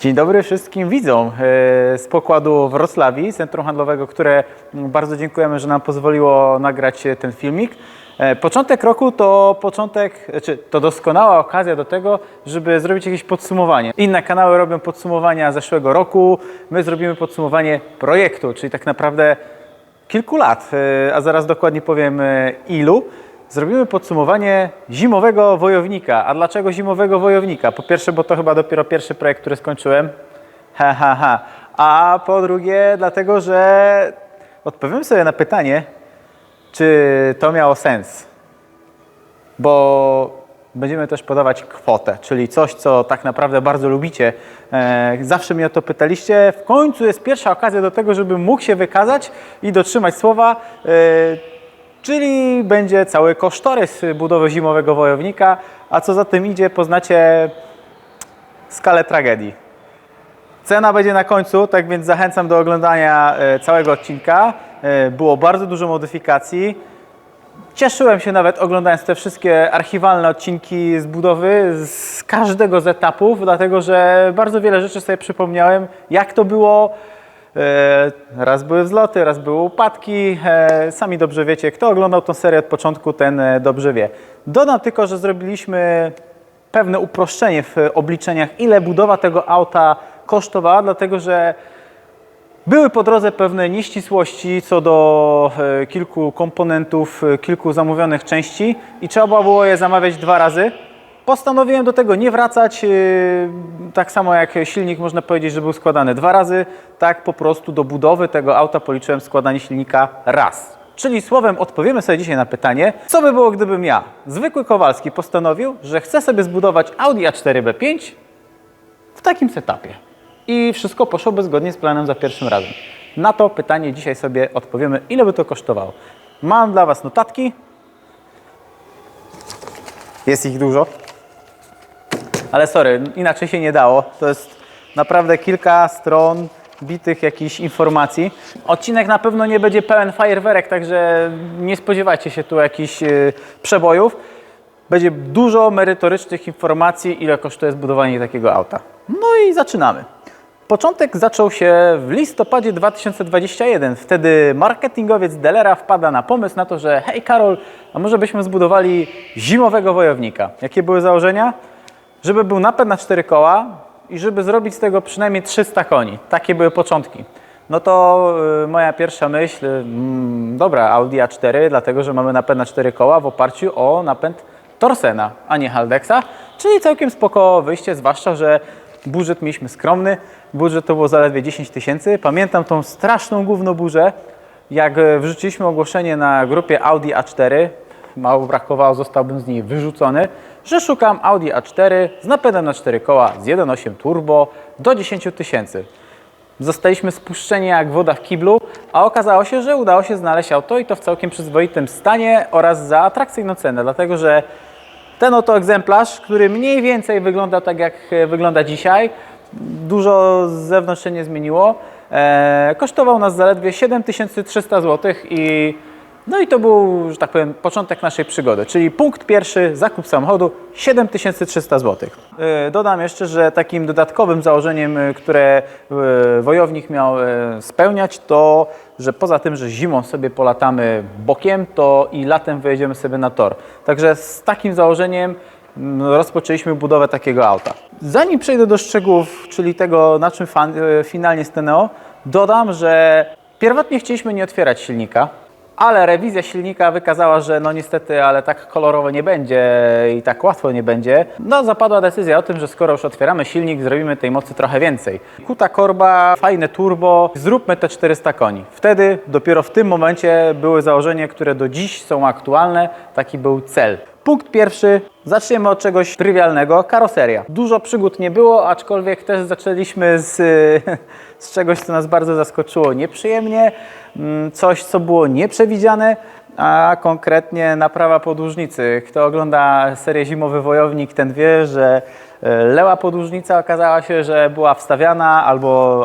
Dzień dobry wszystkim widzom z pokładu Wrocławii, centrum handlowego, które bardzo dziękujemy, że nam pozwoliło nagrać ten filmik. Początek roku to to doskonała okazja do tego, żeby zrobić jakieś podsumowanie. Inne kanały robią podsumowania zeszłego roku, my zrobimy podsumowanie projektu, czyli tak naprawdę kilku lat, a zaraz dokładnie powiem ilu. Zrobimy podsumowanie zimowego wojownika. A dlaczego zimowego wojownika? Po pierwsze, bo to chyba dopiero pierwszy projekt, który skończyłem. A po drugie, dlatego, że odpowiem sobie na pytanie, czy to miało sens. Bo będziemy też podawać kwotę, czyli coś, co tak naprawdę bardzo lubicie. Zawsze mnie o to pytaliście. W końcu jest pierwsza okazja do tego, żebym mógł się wykazać i dotrzymać słowa. Czyli będzie cały kosztorys budowy zimowego wojownika, a co za tym idzie, poznacie skalę tragedii. Cena będzie na końcu, tak więc zachęcam do oglądania całego odcinka. Było bardzo dużo modyfikacji. Cieszyłem się nawet oglądając te wszystkie archiwalne odcinki z budowy, z każdego z etapów, dlatego że bardzo wiele rzeczy sobie przypomniałem, jak to było. Raz były wzloty, raz były upadki. Sami dobrze wiecie, kto oglądał tę serię od początku, ten dobrze wie. Dodam tylko, że zrobiliśmy pewne uproszczenie w obliczeniach, ile budowa tego auta kosztowała, dlatego że były po drodze pewne nieścisłości co do kilku komponentów, kilku zamówionych części i trzeba było je zamawiać 2 razy. Postanowiłem do tego nie wracać, tak samo jak silnik można powiedzieć, że był składany 2 razy, tak po prostu do budowy tego auta policzyłem składanie silnika raz. Czyli słowem odpowiemy sobie dzisiaj na pytanie, co by było, gdybym ja, zwykły Kowalski, postanowił, że chcę sobie zbudować Audi A4 B5 w takim setupie. I wszystko poszłoby zgodnie z planem za pierwszym razem. Na to pytanie dzisiaj sobie odpowiemy, ile by to kosztowało. Mam dla Was notatki. Jest ich dużo. Ale sorry, inaczej się nie dało. To jest naprawdę kilka stron bitych jakichś informacji. Odcinek na pewno nie będzie pełen fajerwerek, także nie spodziewajcie się tu jakichś przebojów. Będzie dużo merytorycznych informacji, ile kosztuje zbudowanie takiego auta. No i zaczynamy. Początek zaczął się w listopadzie 2021. Wtedy marketingowiec Delera wpada na pomysł na to, że hej Karol, a może byśmy zbudowali zimowego wojownika. Jakie były założenia? Żeby był napęd na 4 koła i żeby zrobić z tego przynajmniej 300 koni. Takie były początki. No to moja pierwsza myśl, dobra, Audi A4, dlatego że mamy napęd na 4 koła w oparciu o napęd Torsena, a nie Haldexa, czyli całkiem spoko wyjście, zwłaszcza, że budżet mieliśmy skromny, budżet to było zaledwie 10 000. Pamiętam tą straszną gównoburzę, jak wrzuciliśmy ogłoszenie na grupie Audi A4, mało brakowało, zostałbym z niej wyrzucony, że szukam Audi A4 z napędem na 4 koła z 1.8 turbo do 10 000. Zostaliśmy spuszczeni jak woda w kiblu, a okazało się, że udało się znaleźć auto i to w całkiem przyzwoitym stanie oraz za atrakcyjną cenę, dlatego że ten oto egzemplarz, który mniej więcej wygląda tak jak wygląda dzisiaj, dużo z zewnątrz się nie zmieniło, kosztował nas zaledwie 7300 zł no i to był, że tak powiem, początek naszej przygody, czyli punkt pierwszy, zakup samochodu 7300 zł. Dodam jeszcze, że takim dodatkowym założeniem, które wojownik miał spełniać, to, że poza tym, że zimą sobie polatamy bokiem, to i latem wyjedziemy sobie na tor. Także z takim założeniem rozpoczęliśmy budowę takiego auta. Zanim przejdę do szczegółów, czyli tego, na czym finalnie stanęło, dodam, że pierwotnie chcieliśmy nie otwierać silnika, ale rewizja silnika wykazała, że no niestety, ale tak kolorowo nie będzie i tak łatwo nie będzie. No zapadła decyzja o tym, że skoro już otwieramy silnik, zrobimy tej mocy trochę więcej. Kuta korba, fajne turbo, zróbmy te 400 koni. Wtedy, dopiero w tym momencie były założenia, które do dziś są aktualne. Taki był cel. Punkt pierwszy, zaczniemy od czegoś trywialnego, karoseria. Dużo przygód nie było, aczkolwiek też zaczęliśmy z czegoś, co nas bardzo zaskoczyło nieprzyjemnie, coś, co było nieprzewidziane, a konkretnie naprawa podłużnicy. Kto ogląda serię Zimowy Wojownik, ten wie, że leła podłużnica okazała się, że była wstawiana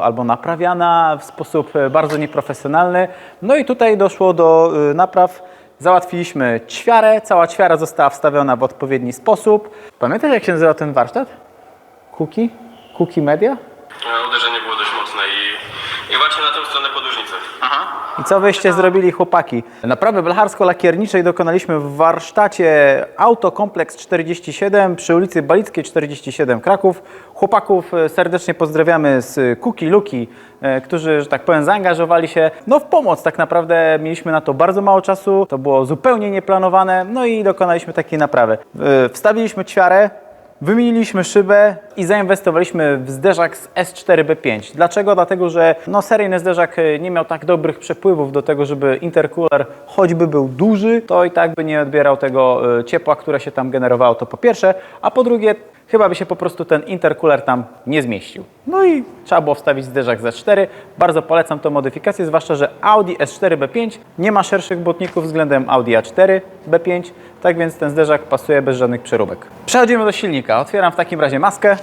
albo naprawiana w sposób bardzo nieprofesjonalny. No i tutaj doszło do napraw. Załatwiliśmy ćwiarę, cała ćwiara została wstawiona w odpowiedni sposób. Pamiętasz, jak się nazywa ten warsztat? Cookie Media? Uderzenie było dość mocne i właśnie na tę stronę podłużnicy. I co wyście zrobili, chłopaki? Naprawy blacharsko-lakierniczej dokonaliśmy w warsztacie Autokompleks 47 przy ulicy Balickiej 47 Kraków. Chłopaków serdecznie pozdrawiamy z Kuki Luki, którzy, że tak powiem, zaangażowali się w pomoc. Tak naprawdę mieliśmy na to bardzo mało czasu, to było zupełnie nieplanowane, no i dokonaliśmy takiej naprawy. Wstawiliśmy ćwiarę, wymieniliśmy szybę i zainwestowaliśmy w zderzak z S4B5. Dlaczego? Dlatego, że seryjny zderzak nie miał tak dobrych przepływów do tego, żeby intercooler choćby był duży, to i tak by nie odbierał tego ciepła, które się tam generowało, to po pierwsze, a po drugie chyba by się po prostu ten intercooler tam nie zmieścił. No i trzeba było wstawić zderzak z S4. Bardzo polecam tę modyfikację, zwłaszcza, że Audi S4B5 nie ma szerszych błotników względem Audi A4 B5, tak więc ten zderzak pasuje bez żadnych przeróbek. Przechodzimy do silnika. Otwieram w takim razie maskę.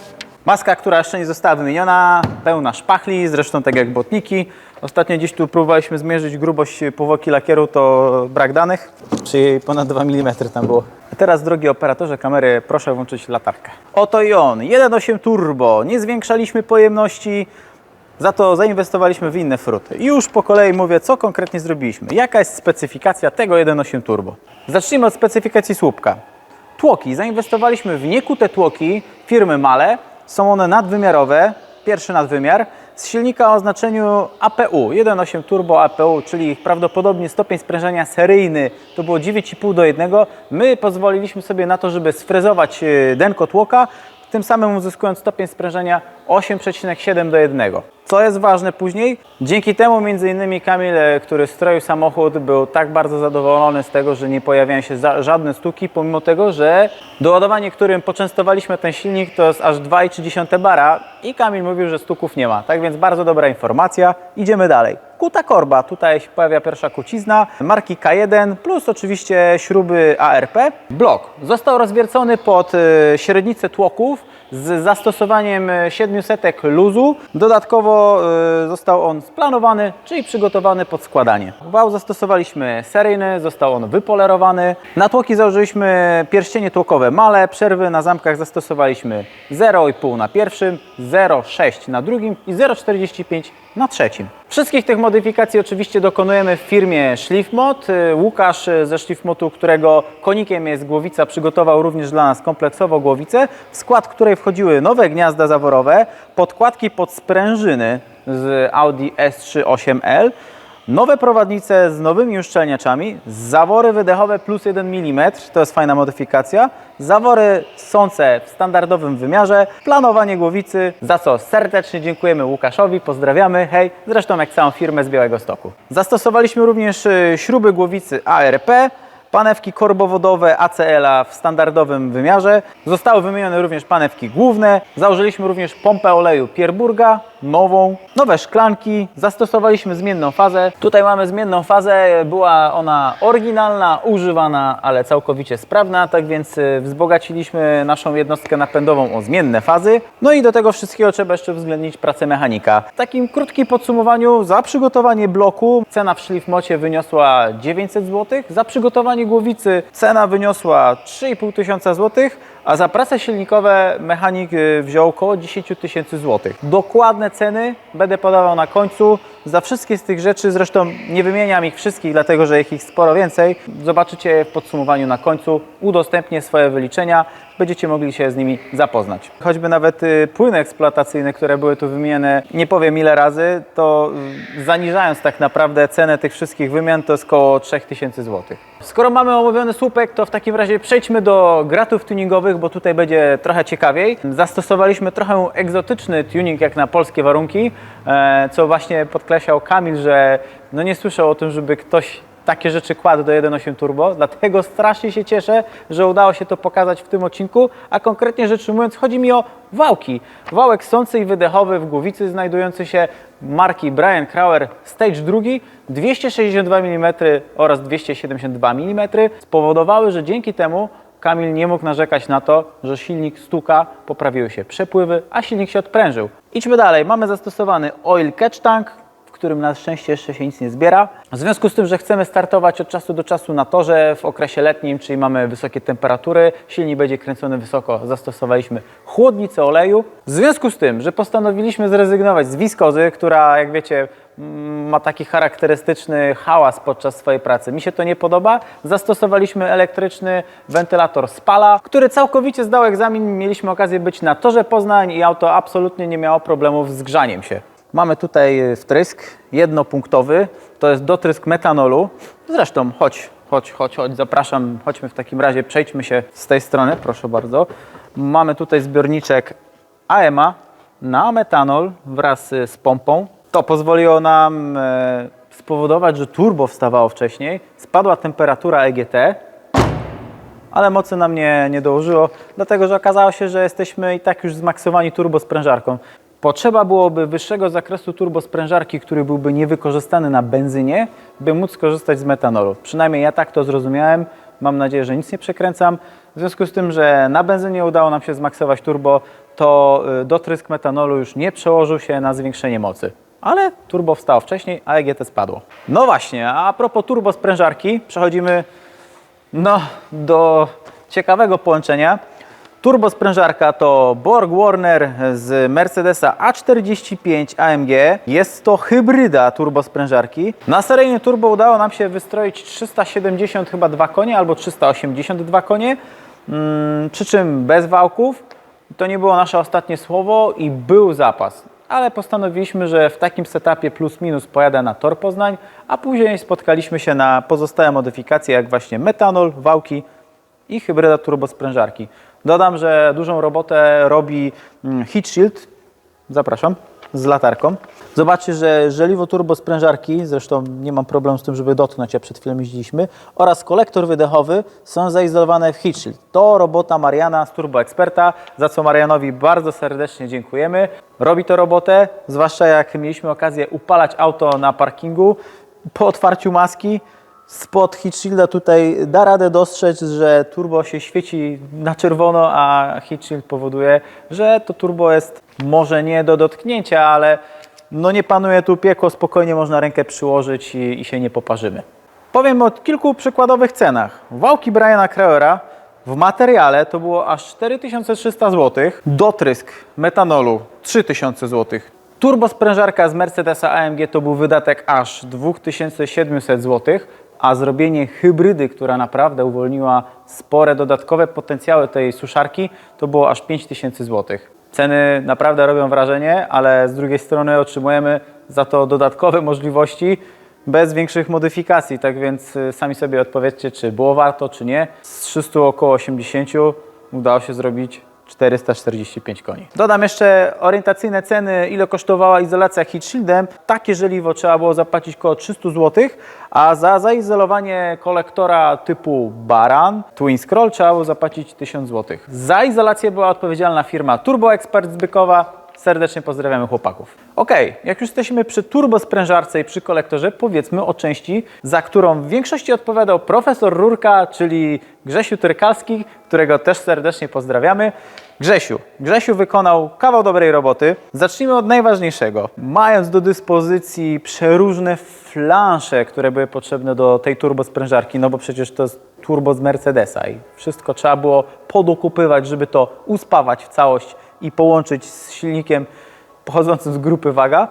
Maska, która jeszcze nie została wymieniona, pełna szpachli, zresztą tak jak błotniki. Ostatnio gdzieś tu próbowaliśmy zmierzyć grubość powłoki lakieru, to brak danych, czyli ponad 2 mm tam było. A teraz, drogi operatorze kamery, proszę włączyć latarkę. Oto i on, 1.8 turbo, nie zwiększaliśmy pojemności, za to zainwestowaliśmy w inne fruty. I już po kolei mówię, co konkretnie zrobiliśmy. Jaka jest specyfikacja tego 1.8 turbo? Zacznijmy od specyfikacji słupka. Tłoki, zainwestowaliśmy w niekute tłoki firmy Mahle. Są one nadwymiarowe, pierwszy nadwymiar, z silnika o znaczeniu APU, 1.8 turbo APU, czyli prawdopodobnie stopień sprężenia seryjny to było 9,5:1. My pozwoliliśmy sobie na to, żeby sfrezować denko tłoka, tym samym uzyskując stopień sprężenia 8,7:1. Co jest ważne później? Dzięki temu m.in. Kamil, który stroił samochód, był tak bardzo zadowolony z tego, że nie pojawiają się żadne stuki, pomimo tego, że doładowanie, którym poczęstowaliśmy ten silnik, to jest aż 2,3 bara i Kamil mówił, że stuków nie ma. Tak więc bardzo dobra informacja. Idziemy dalej. Kuta korba, tutaj się pojawia pierwsza kucizna, marki K1 plus oczywiście śruby ARP. Blok został rozwiercony pod średnicę tłoków z zastosowaniem 700 luzu. Dodatkowo został on splanowany, czyli przygotowany pod składanie. Wał zastosowaliśmy seryjny, został on wypolerowany. Na tłoki założyliśmy pierścienie tłokowe Mahle, przerwy na zamkach zastosowaliśmy 0,5 na pierwszym, 0,6 na drugim i 0,45 na trzecim. Wszystkich tych modyfikacji oczywiście dokonujemy w firmie Schliffmod. Łukasz ze Schliffmodu, którego konikiem jest głowica, przygotował również dla nas kompleksowo głowicę, w skład której wchodziły nowe gniazda zaworowe, podkładki pod sprężyny z Audi S3 8L, nowe prowadnice z nowymi uszczelniaczami, zawory wydechowe plus 1 mm, to jest fajna modyfikacja, zawory ssące w standardowym wymiarze, planowanie głowicy, za co serdecznie dziękujemy Łukaszowi, pozdrawiamy, hej, zresztą jak całą firmę z Białegostoku. Zastosowaliśmy również śruby głowicy ARP, panewki korbowodowe ACL-a w standardowym wymiarze. Zostały wymienione również panewki główne. Założyliśmy również pompę oleju Pierburga, nową. Nowe szklanki. Zastosowaliśmy zmienną fazę. Tutaj mamy zmienną fazę. Była ona oryginalna, używana, ale całkowicie sprawna. Tak więc wzbogaciliśmy naszą jednostkę napędową o zmienne fazy. No i do tego wszystkiego trzeba jeszcze uwzględnić pracę mechanika. W takim krótkim podsumowaniu za przygotowanie bloku cena w Schliffmodzie wyniosła 900 zł. Za przygotowanie głowicy cena wyniosła 3500 zł, a za prace silnikowe mechanik wziął około 10 000 zł. Dokładne ceny będę podawał na końcu. Za wszystkie z tych rzeczy, zresztą nie wymieniam ich wszystkich, dlatego że ich sporo więcej, zobaczycie w podsumowaniu na końcu. Udostępnię swoje wyliczenia, będziecie mogli się z nimi zapoznać. Choćby nawet płyny eksploatacyjne, które były tu wymienione, nie powiem ile razy, to zaniżając tak naprawdę cenę tych wszystkich wymian, to jest około 3000 zł. Skoro mamy omówiony słupek, to w takim razie przejdźmy do gratów tuningowych, bo tutaj będzie trochę ciekawiej. Zastosowaliśmy trochę egzotyczny tuning jak na polskie warunki, co właśnie podkreślał Kamil, że no nie słyszał o tym, żeby ktoś takie rzeczy kładł do 1.8 turbo, dlatego strasznie się cieszę, że udało się to pokazać w tym odcinku, a konkretnie rzecz ujmując chodzi mi o wałki. Wałek ssący i wydechowy w głowicy znajdujący się marki Brian Crauer Stage 2, 262 mm oraz 272 mm spowodowały, że dzięki temu Kamil nie mógł narzekać na to, że silnik stuka, poprawiły się przepływy, a silnik się odprężył. Idźmy dalej. Mamy zastosowany oil catch tank, w którym na szczęście jeszcze się nic nie zbiera. W związku z tym, że chcemy startować od czasu do czasu na torze w okresie letnim, czyli mamy wysokie temperatury, silnik będzie kręcony wysoko, zastosowaliśmy chłodnicę oleju. W związku z tym, że postanowiliśmy zrezygnować z wiskozy, która, jak wiecie, ma taki charakterystyczny hałas podczas swojej pracy. Mi się to nie podoba. Zastosowaliśmy elektryczny wentylator Spala, który całkowicie zdał egzamin. Mieliśmy okazję być na torze Poznań i auto absolutnie nie miało problemów z grzaniem się. Mamy tutaj wtrysk jednopunktowy, to jest dotrysk metanolu. Zresztą chodź, zapraszam, chodźmy w takim razie, przejdźmy się z tej strony, proszę bardzo. Mamy tutaj zbiorniczek AEMA na metanol wraz z pompą. To pozwoliło nam spowodować, że turbo wstawało wcześniej, spadła temperatura EGT, ale mocy nam nie dołożyło, dlatego że okazało się, że jesteśmy i tak już zmaksowani turbosprężarką. Potrzeba byłoby wyższego zakresu turbosprężarki, który byłby niewykorzystany na benzynie, by móc korzystać z metanolu. Przynajmniej ja tak to zrozumiałem. Mam nadzieję, że nic nie przekręcam. W związku z tym, że na benzynie udało nam się zmaksować turbo, to dotrysk metanolu już nie przełożył się na zwiększenie mocy. Ale turbo wstało wcześniej, a EGT spadło. No właśnie, a propos turbosprężarki, przechodzimy do ciekawego połączenia. Turbosprężarka to Borg Warner z Mercedesa A45 AMG. Jest to hybryda turbosprężarki. Na seryjny turbo udało nam się wystroić 372 konie albo 382 konie, przy czym bez wałków. To nie było nasze ostatnie słowo i był zapas. Ale postanowiliśmy, że w takim setupie plus minus pojadę na tor Poznań, a później spotkaliśmy się na pozostałe modyfikacje, jak właśnie metanol, wałki i hybryda turbosprężarki. Dodam, że dużą robotę robi heat shield, zapraszam, z latarką. Zobaczcie, że żeliwo turbosprężarki, zresztą nie mam problemu z tym, żeby dotknąć, a przed chwilą jeździliśmy, oraz kolektor wydechowy są zaizolowane w heat shield. To robota Mariana z Turbo Experta, za co Marianowi bardzo serdecznie dziękujemy. Robi to robotę, zwłaszcza jak mieliśmy okazję upalać auto na parkingu po otwarciu maski. Spod heat shielda tutaj da radę dostrzec, że turbo się świeci na czerwono, a heat shield powoduje, że to turbo jest może nie do dotknięcia, ale no nie panuje tu piekło, spokojnie można rękę przyłożyć i się nie poparzymy. Powiem o kilku przykładowych cenach. Wałki Briana Krauera w materiale to było aż 4300 zł, dotrysk metanolu 3000 zł. Turbosprężarka z Mercedesa AMG to był wydatek aż 2700 zł, a zrobienie hybrydy, która naprawdę uwolniła spore dodatkowe potencjały tej suszarki, to było aż 5000 zł. Ceny naprawdę robią wrażenie, ale z drugiej strony otrzymujemy za to dodatkowe możliwości bez większych modyfikacji, tak więc sami sobie odpowiedzcie, czy było warto, czy nie. Z 300 około 80 udało się zrobić 445 koni. Dodam jeszcze orientacyjne ceny, ile kosztowała izolacja heat shieldem. Takie żeliwo trzeba było zapłacić około 300 zł, a za zaizolowanie kolektora typu Baran Twin Scroll trzeba było zapłacić 1000 zł. Za izolację była odpowiedzialna firma Turbo Expert z Bykowa. Serdecznie pozdrawiamy chłopaków. Ok, jak już jesteśmy przy turbosprężarce i przy kolektorze, powiedzmy o części, za którą w większości odpowiadał profesor Rurka, czyli Grzesiu Tyrkalski, którego też serdecznie pozdrawiamy. Grzesiu wykonał kawał dobrej roboty. Zacznijmy od najważniejszego. Mając do dyspozycji przeróżne flansze, które były potrzebne do tej turbosprężarki, no bo przecież to jest turbo z Mercedesa i wszystko trzeba było podokupywać, żeby to uspawać w całość i połączyć z silnikiem pochodzącym z grupy Waga.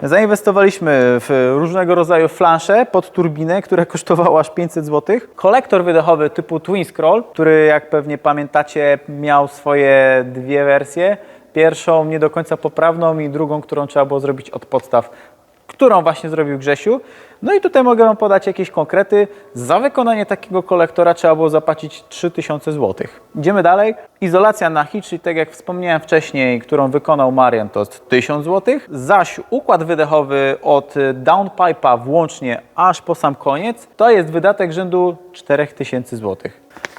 Zainwestowaliśmy w różnego rodzaju flansze pod turbinę, które kosztowało aż 500 zł. Kolektor wydechowy typu Twin Scroll, który jak pewnie pamiętacie miał swoje dwie wersje. Pierwszą nie do końca poprawną i drugą, którą trzeba było zrobić od podstaw, którą właśnie zrobił Grzesiu. No i tutaj mogę Wam podać jakieś konkrety. Za wykonanie takiego kolektora trzeba było zapłacić 3000 zł. Idziemy dalej. Izolacja na heat shield, tak jak wspomniałem wcześniej, którą wykonał Marian, to jest 1000 zł. Zaś układ wydechowy od downpipe'a włącznie aż po sam koniec, to jest wydatek rzędu 4000 zł.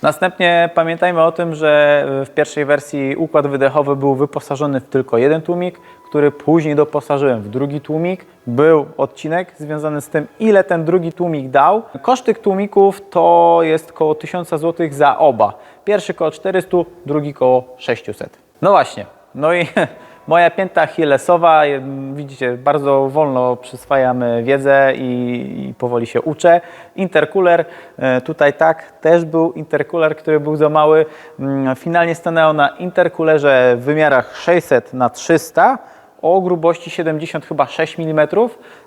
Następnie pamiętajmy o tym, że w pierwszej wersji układ wydechowy był wyposażony w tylko jeden tłumik, który później doposażyłem w drugi tłumik. Był odcinek związany z tym, ile ten drugi tłumik dał. Koszt tych tłumików to jest koło 1000 zł za oba. Pierwszy koło 400, drugi koło 600. No właśnie, no i Moja pięta achillesowa, widzicie, bardzo wolno przyswajam wiedzę i powoli się uczę. Intercooler, tutaj tak, też był intercooler, który był za mały. Finalnie stanęło na intercoolerze w wymiarach 600 na 300 o grubości 70 chyba 6 mm.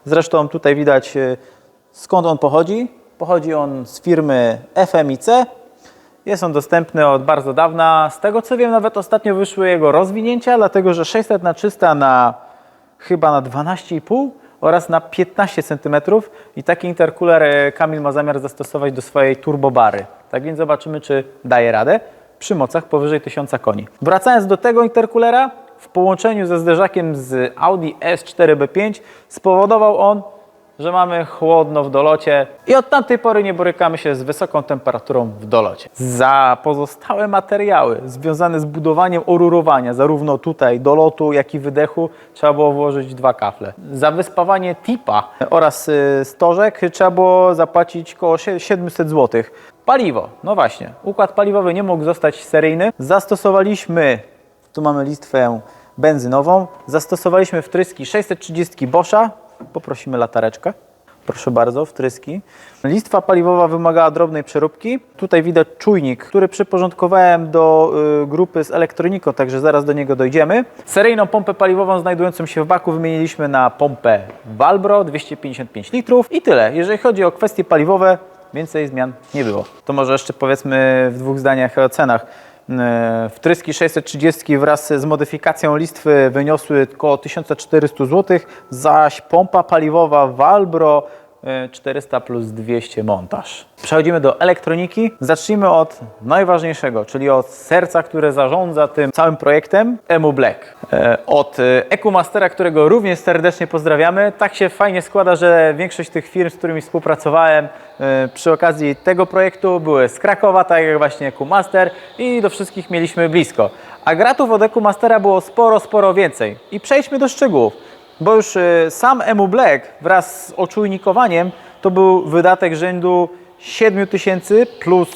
Zresztą tutaj widać, skąd on pochodzi. Pochodzi on z firmy FMIC. Jest on dostępny od bardzo dawna. Z tego co wiem, nawet ostatnio wyszły jego rozwinięcia, dlatego że 600 na 300 na chyba na 12,5 oraz na 15 cm. I taki intercooler Kamil ma zamiar zastosować do swojej turbobary. Tak więc zobaczymy, czy daje radę przy mocach powyżej 1000 koni. Wracając do tego intercoolera, w połączeniu ze zderzakiem z Audi S4B5 spowodował on, że mamy chłodno w dolocie i od tamtej pory nie borykamy się z wysoką temperaturą w dolocie. Za pozostałe materiały związane z budowaniem orurowania, zarówno tutaj dolotu, jak i wydechu, trzeba było włożyć 2 kafle. Za wyspawanie tipa oraz stożek trzeba było zapłacić około 700 zł. Paliwo, no właśnie, układ paliwowy nie mógł zostać seryjny. Zastosowaliśmy, tu mamy listwę benzynową, zastosowaliśmy wtryski 630 Boscha. Poprosimy latareczkę. Proszę bardzo, wtryski. Listwa paliwowa wymagała drobnej przeróbki. Tutaj widać czujnik, który przyporządkowałem do grupy z elektroniką, także zaraz do niego dojdziemy. Seryjną pompę paliwową znajdującą się w baku wymieniliśmy na pompę Valbro 255 litrów i tyle. Jeżeli chodzi o kwestie paliwowe, więcej zmian nie było. To może jeszcze powiedzmy w 2 zdaniach o cenach. Wtryski 630 wraz z modyfikacją listwy wyniosły około 1400 zł, zaś pompa paliwowa Valbro 400 plus 200 montaż. Przechodzimy do elektroniki. Zacznijmy od najważniejszego, czyli od serca, które zarządza tym całym projektem, EMU Black. Od EcoMastera, którego również serdecznie pozdrawiamy. Tak się fajnie składa, że większość tych firm, z którymi współpracowałem przy okazji tego projektu były z Krakowa, tak jak właśnie EcoMaster i do wszystkich mieliśmy blisko. A gratów od EcoMastera było sporo więcej. I przejdźmy do szczegółów. Bo już sam EMU Black wraz z oczujnikowaniem to był wydatek rzędu 7000 plus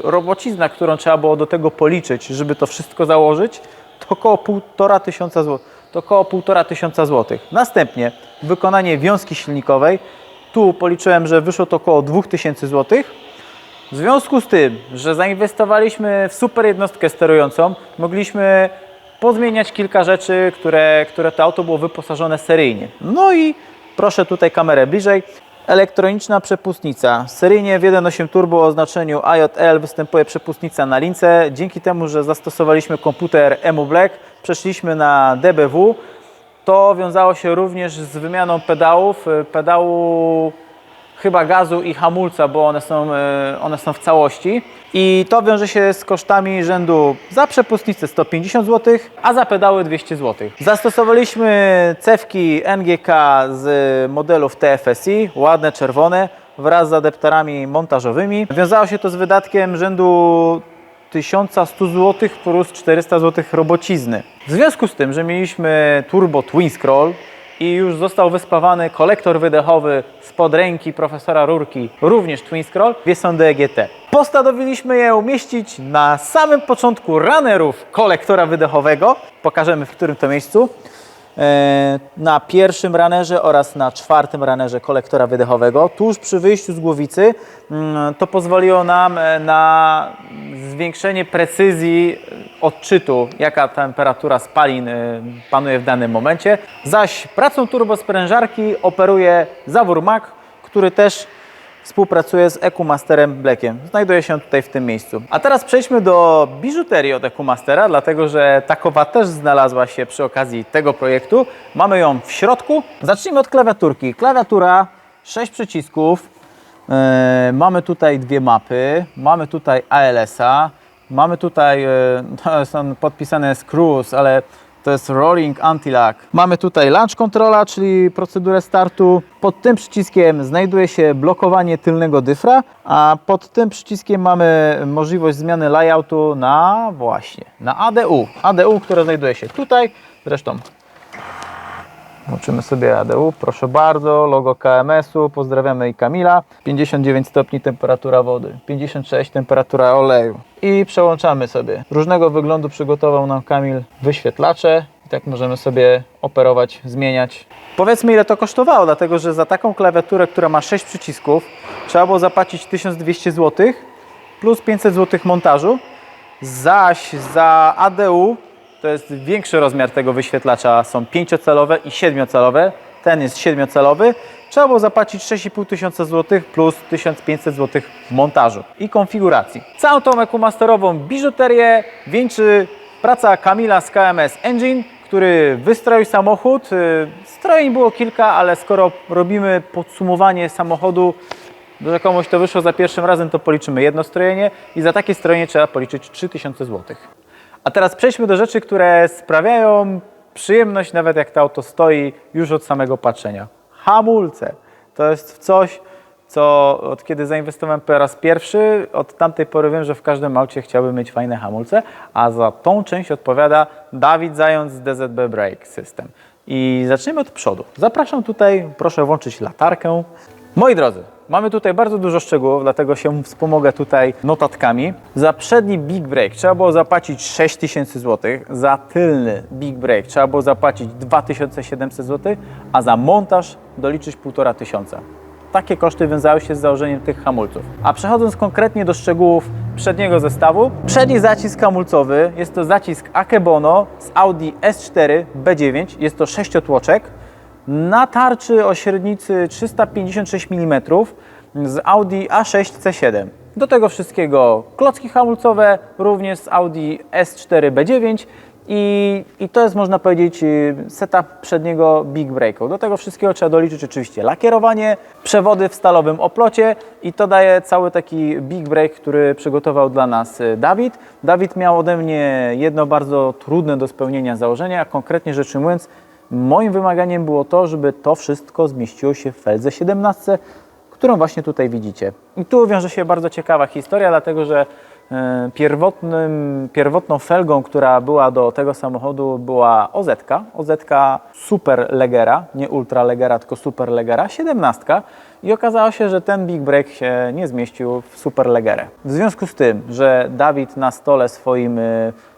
robocizna, którą trzeba było do tego policzyć, żeby to wszystko założyć, to około 1500 zł. To około 1500 zł. Następnie wykonanie wiązki silnikowej. Tu policzyłem, że wyszło to około 2000 zł. W związku z tym, że zainwestowaliśmy w super jednostkę sterującą, mogliśmy pozmieniać kilka rzeczy, które to auto było wyposażone seryjnie. No i proszę tutaj kamerę bliżej. Elektroniczna przepustnica. Seryjnie w 1.8 turbo o znaczeniu AJL występuje przepustnica na lince. Dzięki temu, że zastosowaliśmy komputer EMU Black, przeszliśmy na DBW. To wiązało się również z wymianą pedału chyba gazu i hamulca, bo one są w całości. I to wiąże się z kosztami rzędu za przepustnicę 150 zł, a za pedały 200 zł. Zastosowaliśmy cewki NGK z modelów TFSI, ładne, czerwone, wraz z adapterami montażowymi. Wiązało się to z wydatkiem rzędu 1100 zł plus 400 zł robocizny. W związku z tym, że mieliśmy turbo twin scroll, i już został wyspawany kolektor wydechowy spod ręki profesora Rurki, również twin scroll, dwie sondy EGT. Postanowiliśmy je umieścić na samym początku runnerów kolektora wydechowego. Pokażemy, w którym to miejscu. Na pierwszym runnerze oraz na 4. runnerze kolektora wydechowego, tuż przy wyjściu z głowicy. To pozwoliło nam na zwiększenie precyzji odczytu, jaka temperatura spalin panuje w danym momencie. Zaś pracą turbosprężarki operuje zawór MAC, który też współpracuje z EcoMasterem Blackiem. Znajduje się tutaj w tym miejscu. A teraz przejdźmy do biżuterii od EcoMastera, dlatego że takowa też znalazła się przy okazji tego projektu. Mamy ją w środku. Zacznijmy od klawiaturki. Klawiatura, 6 przycisków. Mamy tutaj 2 mapy. Mamy tutaj ALS-a. Mamy tutaj, są podpisane z Cruise, ale to jest Rolling Anti-Lag. Mamy tutaj Launch Controla, czyli procedurę startu. Pod tym przyciskiem znajduje się blokowanie tylnego dyfra, a pod tym przyciskiem mamy możliwość zmiany layoutu na ADU. ADU, które znajduje się tutaj. Zresztą włączymy sobie ADU, proszę bardzo, logo KMS-u, pozdrawiamy i Kamila. 59 stopni temperatura wody, 56 temperatura oleju. I przełączamy sobie. Różnego wyglądu przygotował nam Kamil wyświetlacze. Tak możemy sobie operować, zmieniać. Powiedzmy, ile to kosztowało, dlatego że za taką klawiaturę, która ma 6 przycisków, trzeba było zapłacić 1200 zł plus 500 zł montażu. Zaś za ADU, to jest większy rozmiar tego wyświetlacza, są 5-calowe i 7-calowe. Ten jest 7-calowy. Trzeba było zapłacić 6500 zł plus 1500 zł montażu i konfiguracji. Całą tą EcoMasterową biżuterię wieńczy praca Kamila z KMS Engine, który wystroił samochód. Strojeń było kilka, ale skoro robimy podsumowanie samochodu, że komuś to wyszło za pierwszym razem, to policzymy jedno strojenie i za takie strojenie trzeba policzyć 3000 zł. A teraz przejdźmy do rzeczy, które sprawiają przyjemność, nawet jak to auto stoi, już od samego patrzenia. Hamulce. To jest coś, co od kiedy zainwestowałem po raz pierwszy, od tamtej pory wiem, że w każdym aucie chciałbym mieć fajne hamulce, a za tą część odpowiada Dawid Zając z DZB Brake System. I zaczniemy od przodu. Zapraszam tutaj, proszę włączyć latarkę. Moi drodzy, mamy tutaj bardzo dużo szczegółów, dlatego się wspomogę tutaj notatkami. Za przedni Big Brake trzeba było zapłacić 6000 zł, za tylny Big Brake trzeba było zapłacić 2700 zł, a za montaż doliczyć 1500. Takie koszty wiązały się z założeniem tych hamulców. A przechodząc konkretnie do szczegółów przedniego zestawu, przedni zacisk hamulcowy jest to zacisk Akebono z Audi S4 B9, jest to 6-tłoczek. Na tarczy o średnicy 356 mm z Audi A6 C7. Do tego wszystkiego klocki hamulcowe, również z Audi S4 B9 i to jest, można powiedzieć, setup przedniego Big Brake'u. Do tego wszystkiego trzeba doliczyć oczywiście lakierowanie, przewody w stalowym oplocie i to daje cały taki Big Brake, który przygotował dla nas Dawid. Dawid miał ode mnie jedno bardzo trudne do spełnienia założenie, a konkretnie rzecz ujmując, moim wymaganiem było to, żeby to wszystko zmieściło się w feldze 17, którą właśnie tutaj widzicie. I tu wiąże się bardzo ciekawa historia, dlatego że pierwotną felgą, która była do tego samochodu, była OZ-ka Super Legera, nie Ultra Legera, tylko Super Legera, 17. I okazało się, że ten Big Brake się nie zmieścił w Super Legerę. W związku z tym, że Dawid na stole swoim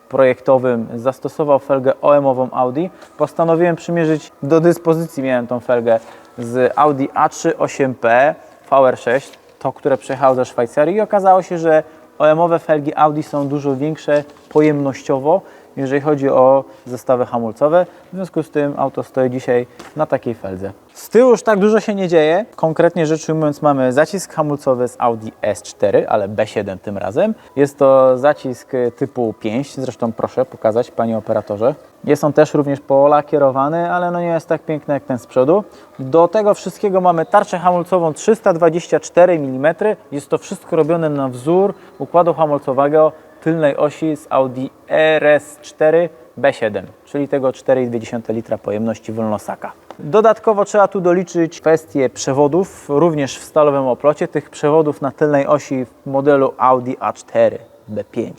projektowym zastosował felgę OM-ową Audi, postanowiłem przymierzyć do dyspozycji, miałem tą felgę z Audi A3 8P VR6, to które przyjechało ze Szwajcarii i okazało się, że OM-owe felgi Audi są dużo większe pojemnościowo, jeżeli chodzi o zestawy hamulcowe. W związku z tym auto stoi dzisiaj na takiej feldze. Z tyłu już tak dużo się nie dzieje. Konkretnie rzecz ujmując, mamy zacisk hamulcowy z Audi S4, ale B7 tym razem. Jest to zacisk typu 5, zresztą proszę pokazać, panie operatorze. Jest on też również polakierowany, ale no nie jest tak piękny jak ten z przodu. Do tego wszystkiego mamy tarczę hamulcową 324 mm. Jest to wszystko robione na wzór układu hamulcowego tylnej osi z Audi RS4 B7, czyli tego 4,2 litra pojemności Wolnosaka. Dodatkowo trzeba tu doliczyć kwestię przewodów, również w stalowym oplocie. Tych przewodów na tylnej osi w modelu Audi A4 B5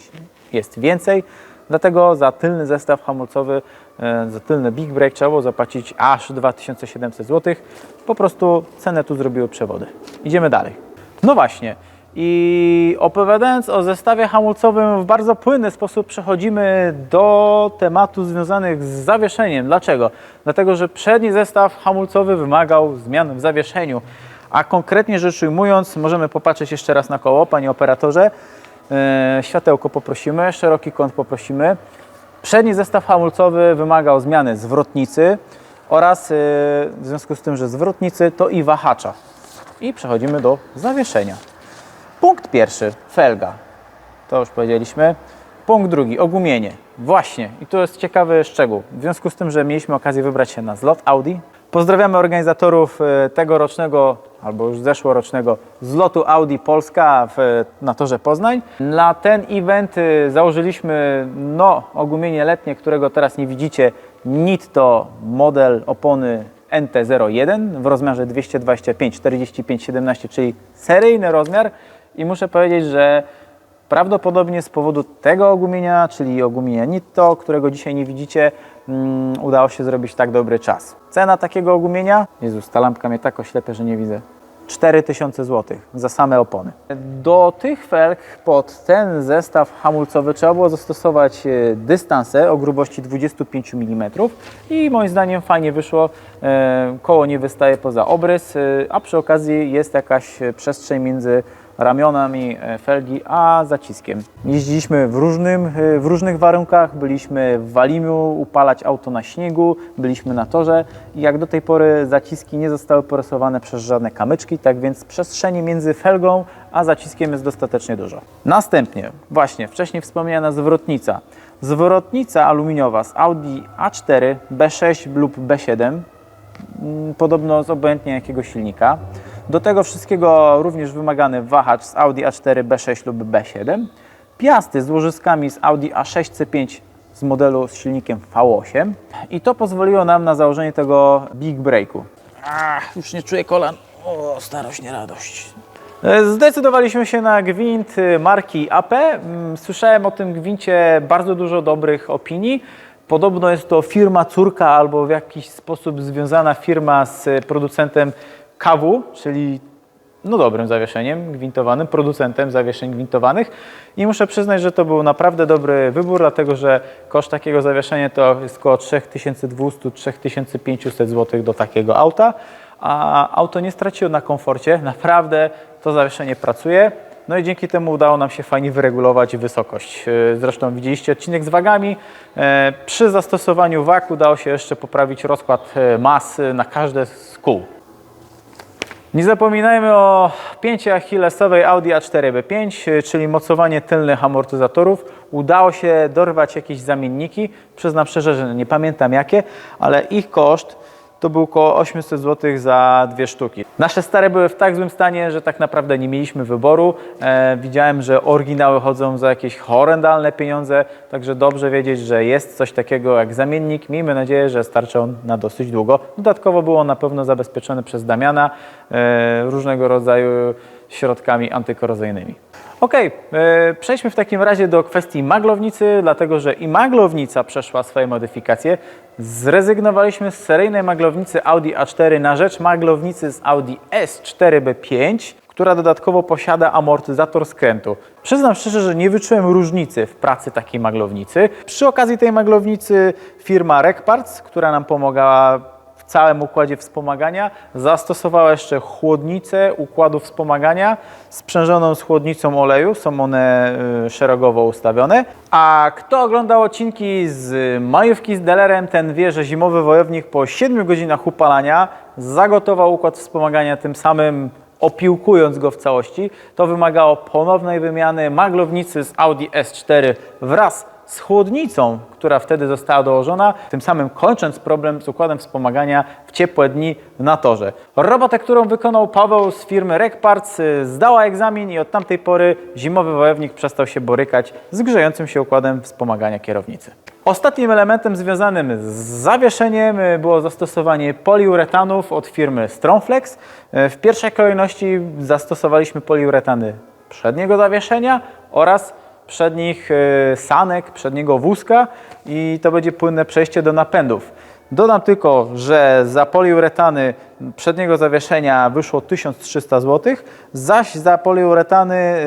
jest więcej, dlatego za tylny zestaw hamulcowy, za tylny Big Brake trzeba było zapłacić aż 2700 zł. Po prostu cenę tu zrobiły przewody. Idziemy dalej. No właśnie. I opowiadając o zestawie hamulcowym w bardzo płynny sposób przechodzimy do tematów związanych z zawieszeniem. Dlaczego? Dlatego, że przedni zestaw hamulcowy wymagał zmian w zawieszeniu. A konkretnie rzecz ujmując, możemy popatrzeć jeszcze raz na koło, panie operatorze. Światełko poprosimy, szeroki kąt poprosimy. Przedni zestaw hamulcowy wymagał zmiany zwrotnicy oraz w związku z tym, że zwrotnicy to i wahacza. I przechodzimy do zawieszenia. Punkt pierwszy, felga. To już powiedzieliśmy. Punkt drugi, ogumienie. Właśnie, i tu jest ciekawy szczegół. W związku z tym, że mieliśmy okazję wybrać się na zlot Audi, pozdrawiamy organizatorów tegorocznego, albo już zeszłorocznego zlotu Audi Polska na torze Poznań. Na ten event założyliśmy ogumienie letnie, którego teraz nie widzicie. Nitto model opony NT01 w rozmiarze 225/45/17, czyli seryjny rozmiar. I muszę powiedzieć, że prawdopodobnie z powodu tego ogumienia, czyli ogumienia Nitto, którego dzisiaj nie widzicie, udało się zrobić tak dobry czas. Cena takiego ogumienia? Jezus, ta lampka mnie tak oślepia, że nie widzę. 4000 zł za same opony. Do tych felg pod ten zestaw hamulcowy trzeba było zastosować dystanse o grubości 25 mm i moim zdaniem fajnie wyszło. Koło nie wystaje poza obrys, a przy okazji jest jakaś przestrzeń między ramionami felgi a zaciskiem. Jeździliśmy w różnych warunkach, byliśmy w Walimiu upalać auto na śniegu, byliśmy na torze i jak do tej pory zaciski nie zostały porysowane przez żadne kamyczki, tak więc przestrzeni między felgą a zaciskiem jest dostatecznie dużo. Następnie właśnie wcześniej wspomniana zwrotnica. Zwrotnica aluminiowa z Audi A4, B6 lub B7, podobno z obojętnie jakiego silnika. Do tego wszystkiego również wymagany wahacz z Audi A4, B6 lub B7. Piasty z łożyskami z Audi A6 C5 z modelu z silnikiem V8. I to pozwoliło nam na założenie tego Big Breaku. Już nie czuję kolan. O, starość, nie radość. Zdecydowaliśmy się na gwint marki AP. Słyszałem o tym gwincie bardzo dużo dobrych opinii. Podobno jest to firma córka albo w jakiś sposób związana firma z producentem KW, czyli dobrym zawieszeniem gwintowanym, producentem zawieszeń gwintowanych i muszę przyznać, że to był naprawdę dobry wybór, dlatego że koszt takiego zawieszenia to jest około 3200-3500 zł do takiego auta, a auto nie straciło na komforcie, naprawdę to zawieszenie pracuje. No i dzięki temu udało nam się fajnie wyregulować wysokość. Zresztą widzieliście odcinek z wagami. Przy zastosowaniu wag udało się jeszcze poprawić rozkład mas na każde z kół. Nie zapominajmy o pięcie achillesowej Audi A4 B5, czyli mocowanie tylnych amortyzatorów. Udało się dorwać jakieś zamienniki. Przyznam szczerze, że nie pamiętam jakie, ale ich koszt to był około 800 zł za 2 sztuki. Nasze stare były w tak złym stanie, że tak naprawdę nie mieliśmy wyboru. Widziałem, że oryginały chodzą za jakieś horrendalne pieniądze, także dobrze wiedzieć, że jest coś takiego jak zamiennik. Miejmy nadzieję, że starczy on na dosyć długo. Dodatkowo było on na pewno zabezpieczony przez Damiana różnego rodzaju środkami antykorozyjnymi. Ok, przejdźmy w takim razie do kwestii maglownicy, dlatego że i maglownica przeszła swoje modyfikacje. Zrezygnowaliśmy z seryjnej maglownicy Audi A4 na rzecz maglownicy z Audi S4 B5, która dodatkowo posiada amortyzator skrętu. Przyznam szczerze, że nie wyczułem różnicy w pracy takiej maglownicy. Przy okazji tej maglownicy firma Rekparts, która nam pomagała w całym układzie wspomagania, zastosowała jeszcze chłodnicę układu wspomagania sprzężoną z chłodnicą oleju. Są one szeregowo ustawione. A kto oglądał odcinki z majówki z dealerem, ten wie, że zimowy wojownik po 7 godzinach upalania zagotował układ wspomagania, tym samym opiłkując go w całości. To wymagało ponownej wymiany maglownicy z Audi S4 wraz z chłodnicą, która wtedy została dołożona, tym samym kończąc problem z układem wspomagania w ciepłe dni na torze. Robotę, którą wykonał Paweł z firmy Rekparts, zdała egzamin i od tamtej pory zimowy wojownik przestał się borykać z grzejącym się układem wspomagania kierownicy. Ostatnim elementem związanym z zawieszeniem było zastosowanie poliuretanów od firmy Strongflex. W pierwszej kolejności zastosowaliśmy poliuretany przedniego zawieszenia oraz przednich sanek, przedniego wózka i to będzie płynne przejście do napędów. Dodam tylko, że za poliuretany przedniego zawieszenia wyszło 1300 zł, zaś za poliuretany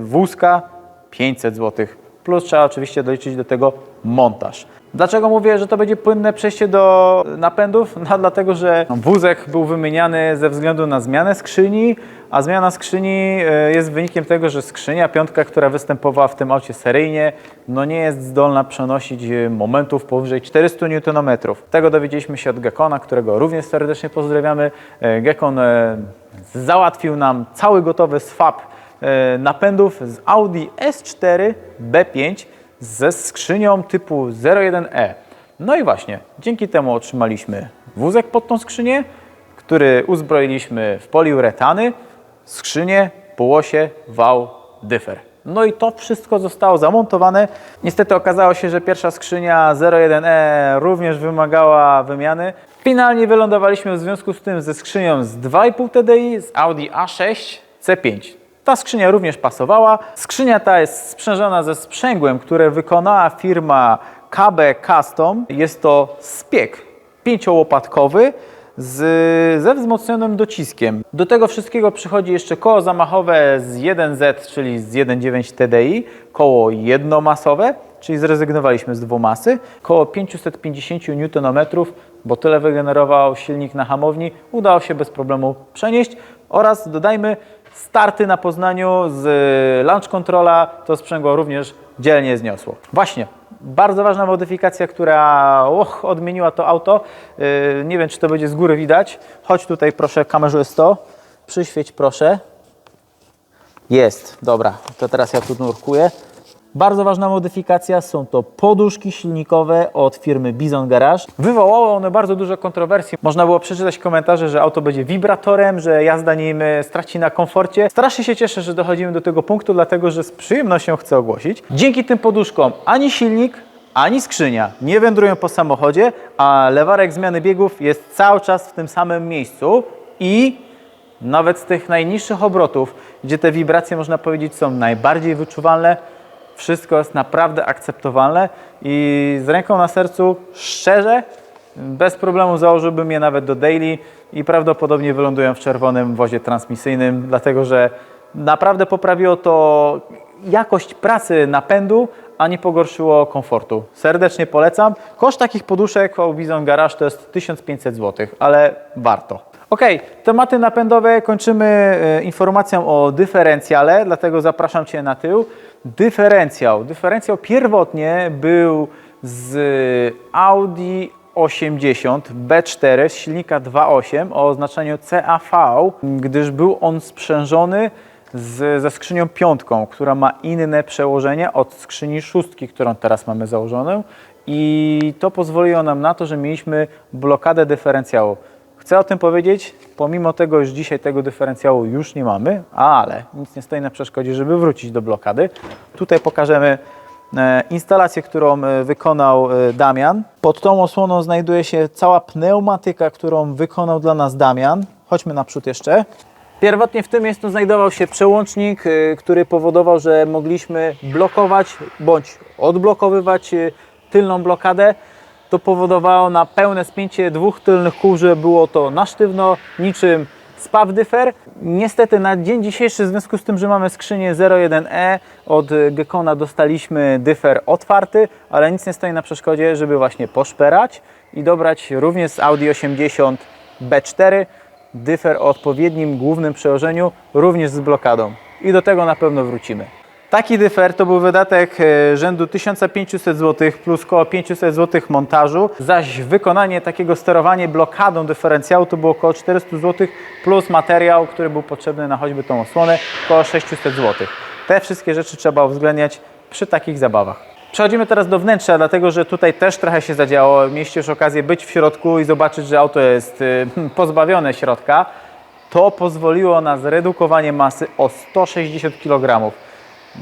wózka 500 zł. Plus trzeba oczywiście doliczyć do tego montaż. Dlaczego mówię, że to będzie płynne przejście do napędów? No, dlatego, że wózek był wymieniany ze względu na zmianę skrzyni, a zmiana skrzyni jest wynikiem tego, że skrzynia piątka, która występowała w tym aucie seryjnie, nie jest zdolna przenosić momentów powyżej 400 Nm. Tego dowiedzieliśmy się od Gekona, którego również serdecznie pozdrawiamy. Gekon załatwił nam cały gotowy swap napędów z Audi S4 B5 ze skrzynią typu 01E. No i właśnie, dzięki temu otrzymaliśmy wózek pod tą skrzynię, który uzbroiliśmy w poliuretany, skrzynię, półosie, wał, dyfer. No i to wszystko zostało zamontowane. Niestety okazało się, że pierwsza skrzynia 01E również wymagała wymiany. Finalnie wylądowaliśmy w związku z tym ze skrzynią z 2,5 TDI z Audi A6 C5. Ta skrzynia również pasowała. Skrzynia ta jest sprzężona ze sprzęgłem, które wykonała firma KB Custom. Jest to spiek 5-łopatkowy ze wzmocnionym dociskiem. Do tego wszystkiego przychodzi jeszcze koło zamachowe z 1Z, czyli z 1.9 TDI, koło jednomasowe, czyli zrezygnowaliśmy z dwumasy, koło 550 Nm, bo tyle wygenerował silnik na hamowni, udało się bez problemu przenieść oraz dodajmy starty na Poznaniu z launch controla, to sprzęgło również dzielnie zniosło. Właśnie, bardzo ważna modyfikacja, która odmieniła to auto. Nie wiem, czy to będzie z góry widać. Chodź tutaj proszę kamerzysto, przyświeć proszę. Jest, dobra, to teraz ja tu nurkuję. Bardzo ważna modyfikacja, są to poduszki silnikowe od firmy Bizon Garage. Wywołało one bardzo dużo kontrowersji. Można było przeczytać komentarze, że auto będzie wibratorem, że jazda nim straci na komforcie. Strasznie się cieszę, że dochodzimy do tego punktu, dlatego że z przyjemnością chcę ogłosić. Dzięki tym poduszkom ani silnik, ani skrzynia nie wędrują po samochodzie, a lewarek zmiany biegów jest cały czas w tym samym miejscu i nawet z tych najniższych obrotów, gdzie te wibracje, można powiedzieć, są najbardziej wyczuwalne, wszystko jest naprawdę akceptowalne i z ręką na sercu, szczerze, bez problemu założyłbym je nawet do daily i prawdopodobnie wylądują w czerwonym wozie transmisyjnym, dlatego że naprawdę poprawiło to jakość pracy napędu, a nie pogorszyło komfortu. Serdecznie polecam. Koszt takich poduszek u Bizon Garage to jest 1500 zł, ale warto. Ok, tematy napędowe kończymy informacją o dyferencjale, dlatego zapraszam Cię na tył. Dyferencjał pierwotnie był z Audi 80 B4 z silnika 2.8 o oznaczeniu CAV, gdyż był on sprzężony ze skrzynią piątką, która ma inne przełożenie od skrzyni szóstki, którą teraz mamy założoną i to pozwoliło nam na to, że mieliśmy blokadę dyferencjału. Chcę o tym powiedzieć, pomimo tego, że dzisiaj tego dyferencjału już nie mamy, ale nic nie stoi na przeszkodzie, żeby wrócić do blokady. Tutaj pokażemy instalację, którą wykonał Damian. Pod tą osłoną znajduje się cała pneumatyka, którą wykonał dla nas Damian. Chodźmy naprzód jeszcze. Pierwotnie w tym miejscu znajdował się przełącznik, który powodował, że mogliśmy blokować bądź odblokowywać tylną blokadę. To powodowało na pełne spięcie dwóch tylnych kół, że było to na sztywno, niczym spaw dyfer. Niestety na dzień dzisiejszy, w związku z tym, że mamy skrzynię 01E, od Gekona dostaliśmy dyfer otwarty, ale nic nie stoi na przeszkodzie, żeby właśnie poszperać i dobrać również z Audi 80 B4 dyfer o odpowiednim głównym przełożeniu, również z blokadą. I do tego na pewno wrócimy. Taki dyfer to był wydatek rzędu 1500 zł plus około 500 zł montażu, zaś wykonanie takiego sterowania blokadą dyferencjału to było około 400 zł plus materiał, który był potrzebny na choćby tą osłonę, około 600 zł. Te wszystkie rzeczy trzeba uwzględniać przy takich zabawach. Przechodzimy teraz do wnętrza, dlatego że tutaj też trochę się zadziało. Mieliście już okazję być w środku i zobaczyć, że auto jest pozbawione środka. To pozwoliło na zredukowanie masy o 160 kg.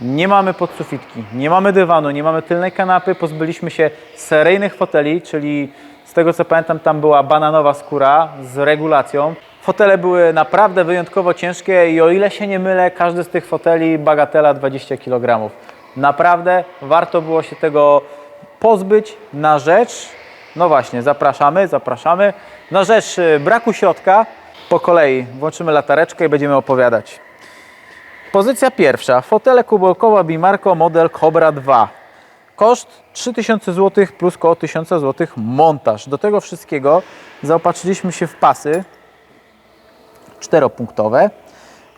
Nie mamy podsufitki, nie mamy dywanu, nie mamy tylnej kanapy, pozbyliśmy się seryjnych foteli, czyli z tego co pamiętam tam była bananowa skóra z regulacją. Fotele były naprawdę wyjątkowo ciężkie i o ile się nie mylę, każdy z tych foteli bagatela 20 kg. Naprawdę warto było się tego pozbyć na rzecz, no właśnie, zapraszamy, na rzecz braku środka. Po kolei włączymy latareczkę i będziemy opowiadać. Pozycja pierwsza, fotele kubełkowe Bimarco model Cobra 2. Koszt 3000 zł plus około 1000 zł montaż. Do tego wszystkiego zaopatrzyliśmy się w pasy czteropunktowe.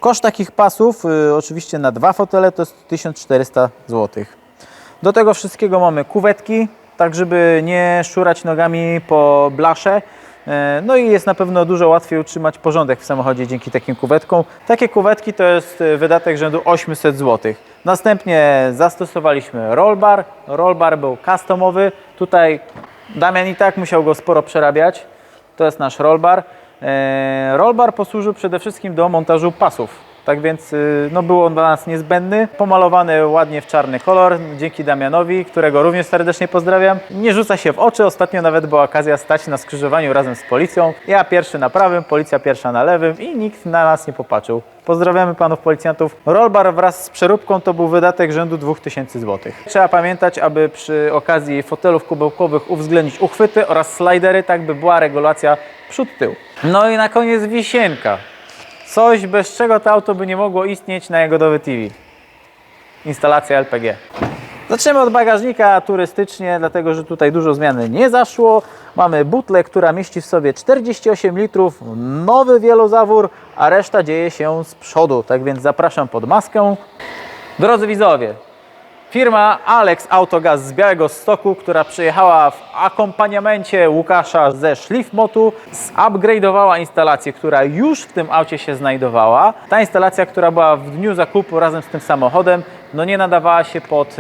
Koszt takich pasów, oczywiście na dwa fotele, to jest 1400 zł. Do tego wszystkiego mamy kuwetki, tak żeby nie szurać nogami po blasze. No i jest na pewno dużo łatwiej utrzymać porządek w samochodzie dzięki takim kuwetkom. Takie kuwetki to jest wydatek rzędu 800 zł. Następnie zastosowaliśmy rollbar. Rollbar był customowy. Tutaj Damian i tak musiał go sporo przerabiać. To jest nasz rollbar. Rollbar posłużył przede wszystkim do montażu pasów. Tak więc no, był on dla nas niezbędny. Pomalowany ładnie w czarny kolor, dzięki Damianowi, którego również serdecznie pozdrawiam. Nie rzuca się w oczy, ostatnio nawet była okazja stać na skrzyżowaniu razem z policją. Ja pierwszy na prawym, policja pierwsza na lewym i nikt na nas nie popatrzył. Pozdrawiamy panów policjantów. Rollbar wraz z przeróbką to był wydatek rzędu 2000 zł. Trzeba pamiętać, aby przy okazji fotelów kubełkowych uwzględnić uchwyty oraz slidery, tak by była regulacja przód-tył. No i na koniec wisienka. Coś, bez czego to auto by nie mogło istnieć na Jagodowy TV. Instalacja LPG. Zaczniemy od bagażnika turystycznie, dlatego że tutaj dużo zmiany nie zaszło. Mamy butlę, która mieści w sobie 48 litrów, nowy wielozawór, a reszta dzieje się z przodu. Tak więc zapraszam pod maskę. Drodzy widzowie, firma Alex Autogaz z Białegostoku, która przyjechała w akompaniamencie Łukasza ze Szlifmotu, zupgrade'owała instalację, która już w tym aucie się znajdowała. Ta instalacja, która była w dniu zakupu razem z tym samochodem, no nie nadawała się pod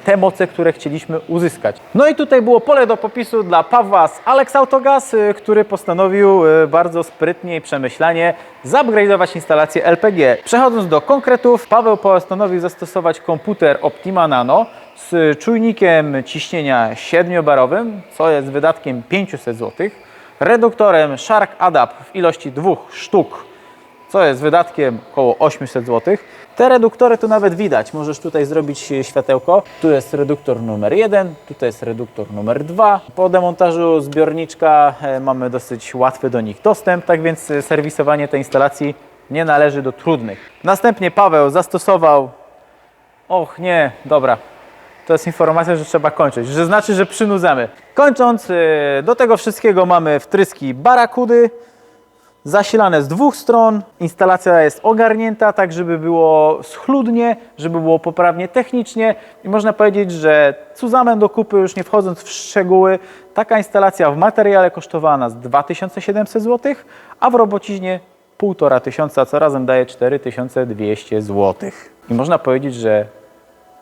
te moce, które chcieliśmy uzyskać. No i tutaj było pole do popisu dla Pawła z Alex Autogaz, który postanowił bardzo sprytnie i przemyślanie zupgrade'ować instalację LPG. Przechodząc do konkretów, Paweł postanowił zastosować komputer Optima Nano z czujnikiem ciśnienia 7-barowym, co jest wydatkiem 500 zł, reduktorem Shark Adapt w ilości 2 sztuk, co jest wydatkiem około 800 zł. Te reduktory tu nawet widać, możesz tutaj zrobić światełko. Tu jest reduktor numer 1, tutaj jest reduktor numer 2. Po demontażu zbiorniczka mamy dosyć łatwy do nich dostęp, tak więc serwisowanie tej instalacji nie należy do trudnych. Następnie Paweł zastosował... Och nie, dobra. To jest informacja, że trzeba kończyć, że znaczy, że przynudzamy. Kończąc, do tego wszystkiego mamy wtryski Barakudy, zasilane z 2 stron. Instalacja jest ogarnięta tak, żeby było schludnie, żeby było poprawnie technicznie i można powiedzieć, że cuzamen do kupy, już nie wchodząc w szczegóły, taka instalacja w materiale kosztowała nas 2700 zł, a w robociźnie 1500, co razem daje 4200 zł. I można powiedzieć, że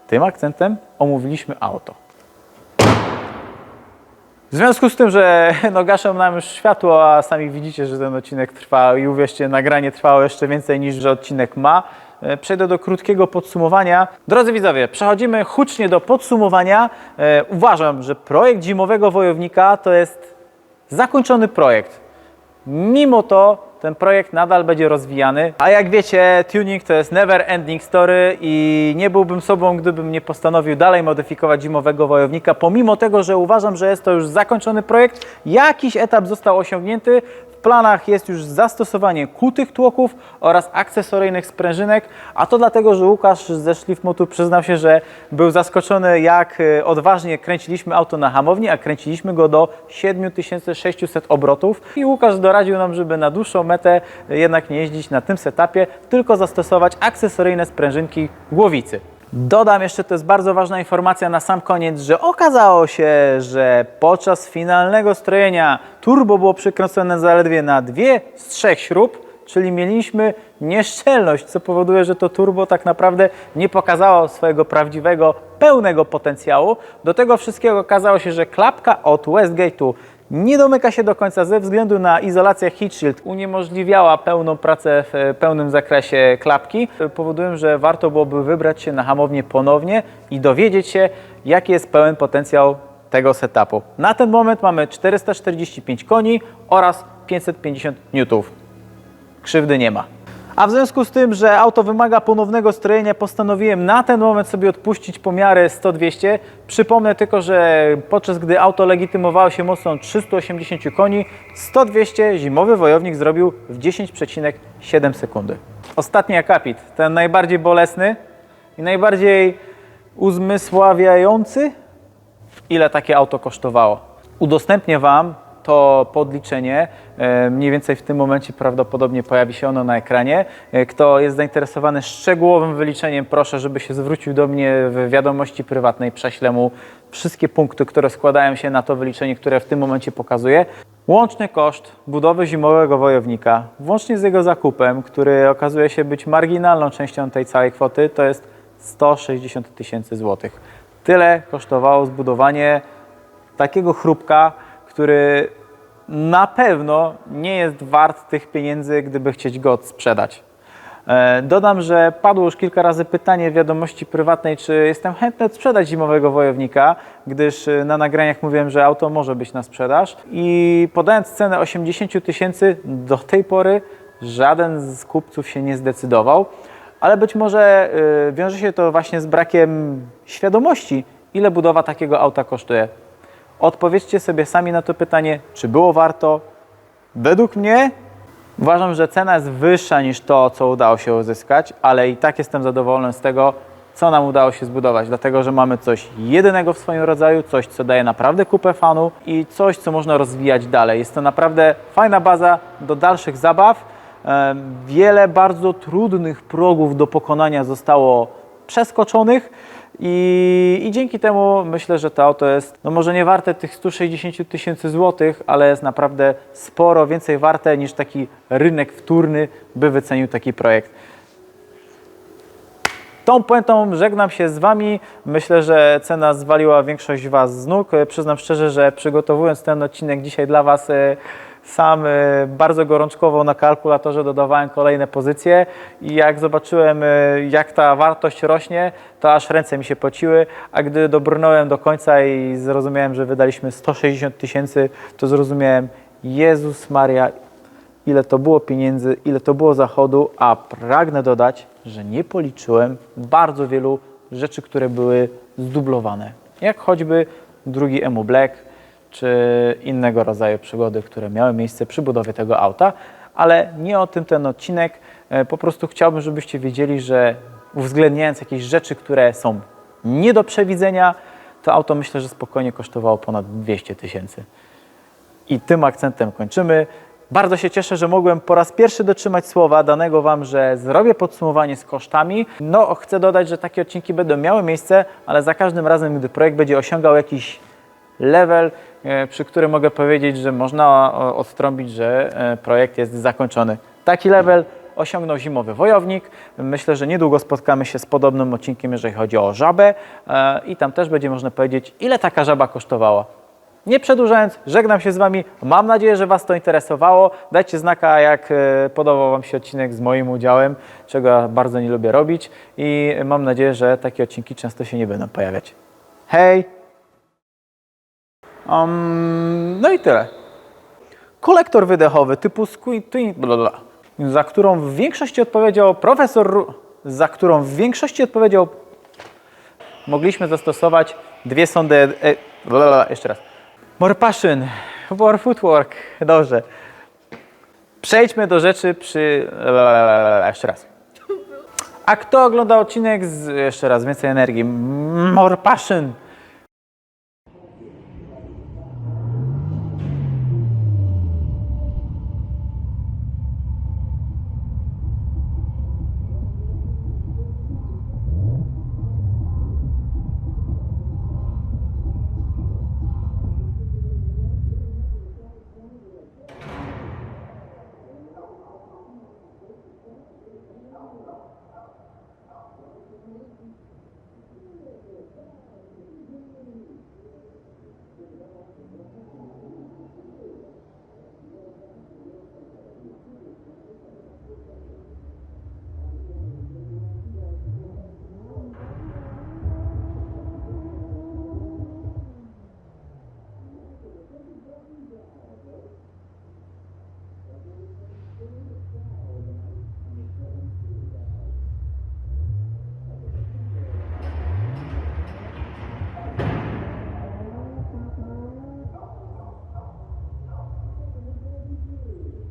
tym akcentem omówiliśmy auto. W związku z tym, że no, gaszą nam już światło, a sami widzicie, że ten odcinek trwa i uwierzcie, nagranie trwało jeszcze więcej niż że odcinek ma, przejdę do krótkiego podsumowania. Drodzy widzowie, przechodzimy hucznie do podsumowania. Uważam, że projekt zimowego wojownika to jest zakończony projekt. Mimo to ten projekt nadal będzie rozwijany, a jak wiecie, tuning to jest never ending story i nie byłbym sobą, gdybym nie postanowił dalej modyfikować zimowego wojownika, pomimo tego, że uważam, że jest to już zakończony projekt, jakiś etap został osiągnięty. W planach jest już zastosowanie kutych tłoków oraz akcesoryjnych sprężynek, a to dlatego, że Łukasz ze Szlifmotu przyznał się, że był zaskoczony, jak odważnie kręciliśmy auto na hamowni, a kręciliśmy go do 7600 obrotów i Łukasz doradził nam, żeby na dłuższą metę jednak nie jeździć na tym setupie, tylko zastosować akcesoryjne sprężynki głowicy. Dodam jeszcze, to jest bardzo ważna informacja na sam koniec, że okazało się, że podczas finalnego strojenia turbo było przykręcone zaledwie na 2 z 3 śrub, czyli mieliśmy nieszczelność, co powoduje, że to turbo tak naprawdę nie pokazało swojego prawdziwego, pełnego potencjału. Do tego wszystkiego okazało się, że klapka od Westgate'u nie domyka się do końca ze względu na izolację heat shield. Uniemożliwiała pełną pracę w pełnym zakresie klapki. Powodują, że warto byłoby wybrać się na hamownię ponownie i dowiedzieć się, jaki jest pełen potencjał tego setupu. Na ten moment mamy 445 koni oraz 550 Nm. Krzywdy nie ma. A w związku z tym, że auto wymaga ponownego strojenia, postanowiłem na ten moment sobie odpuścić pomiary 100-200. Przypomnę tylko, że podczas gdy auto legitymowało się mocą 380 koni, 100-200 zimowy wojownik zrobił w 10,7 sekundy. Ostatni akapit, ten najbardziej bolesny i najbardziej uzmysławiający, ile takie auto kosztowało. Udostępnię Wam to podliczenie, mniej więcej w tym momencie prawdopodobnie pojawi się ono na ekranie. Kto jest zainteresowany szczegółowym wyliczeniem, proszę, żeby się zwrócił do mnie w wiadomości prywatnej, prześlę mu wszystkie punkty, które składają się na to wyliczenie, które w tym momencie pokazuję. Łączny koszt budowy zimowego wojownika, włącznie z jego zakupem, który okazuje się być marginalną częścią tej całej kwoty, to jest 160 000 złotych. Tyle kosztowało zbudowanie takiego chrupka, który na pewno nie jest wart tych pieniędzy, gdyby chcieć go sprzedać. Dodam, że padło już kilka razy pytanie w wiadomości prywatnej, czy jestem chętny sprzedać zimowego Wojownika, gdyż na nagraniach mówiłem, że auto może być na sprzedaż i podając cenę 80 000, do tej pory żaden z kupców się nie zdecydował, ale być może wiąże się to właśnie z brakiem świadomości, ile budowa takiego auta kosztuje. Odpowiedzcie sobie sami na to pytanie, czy było warto. Według mnie uważam, że cena jest wyższa niż to, co udało się uzyskać, ale i tak jestem zadowolony z tego, co nam udało się zbudować, dlatego że mamy coś jedynego w swoim rodzaju, coś, co daje naprawdę kupę fanu i coś, co można rozwijać dalej. Jest to naprawdę fajna baza do dalszych zabaw. Wiele bardzo trudnych progów do pokonania zostało przeskoczonych i dzięki temu myślę, że to auto jest, no może nie warte tych 160 000 złotych, ale jest naprawdę sporo więcej warte niż taki rynek wtórny by wycenił taki projekt. Tą puentą żegnam się z Wami. Myślę, że cena zwaliła większość Was z nóg. Przyznam szczerze, że przygotowując ten odcinek dzisiaj dla Was, sam bardzo gorączkowo na kalkulatorze dodawałem kolejne pozycje i jak zobaczyłem, jak ta wartość rośnie, to aż ręce mi się pociły, a gdy dobrnąłem do końca i zrozumiałem, że wydaliśmy 160 000, to zrozumiałem, Jezus Maria, ile to było pieniędzy, ile to było zachodu, a pragnę dodać, że nie policzyłem bardzo wielu rzeczy, które były zdublowane, jak choćby drugi EMU Black, czy innego rodzaju przygody, które miały miejsce przy budowie tego auta, ale nie o tym ten odcinek. Po prostu chciałbym, żebyście wiedzieli, że uwzględniając jakieś rzeczy, które są nie do przewidzenia, to auto myślę, że spokojnie kosztowało ponad 200 000. I tym akcentem kończymy. Bardzo się cieszę, że mogłem po raz pierwszy dotrzymać słowa danego Wam, że zrobię podsumowanie z kosztami. No, chcę dodać, że takie odcinki będą miały miejsce, ale za każdym razem, gdy projekt będzie osiągał jakiś level, przy którym mogę powiedzieć, że można odtrąbić, że projekt jest zakończony. Taki level osiągnął zimowy Wojownik. Myślę, że niedługo spotkamy się z podobnym odcinkiem, jeżeli chodzi o żabę i tam też będzie można powiedzieć, ile taka żaba kosztowała. Nie przedłużając, żegnam się z Wami. Mam nadzieję, że Was to interesowało. Dajcie znaka, jak podobał Wam się odcinek z moim udziałem, czego ja bardzo nie lubię robić i mam nadzieję, że takie odcinki często się nie będą pojawiać. Hej! No i tyle. Kolektor wydechowy typu Twin, za którą w większości odpowiedział za którą w większości odpowiedział, mogliśmy zastosować dwie sondy, jeszcze raz. More passion, more footwork, dobrze. Przejdźmy do rzeczy jeszcze raz. A kto ogląda odcinek jeszcze raz, więcej energii, more passion,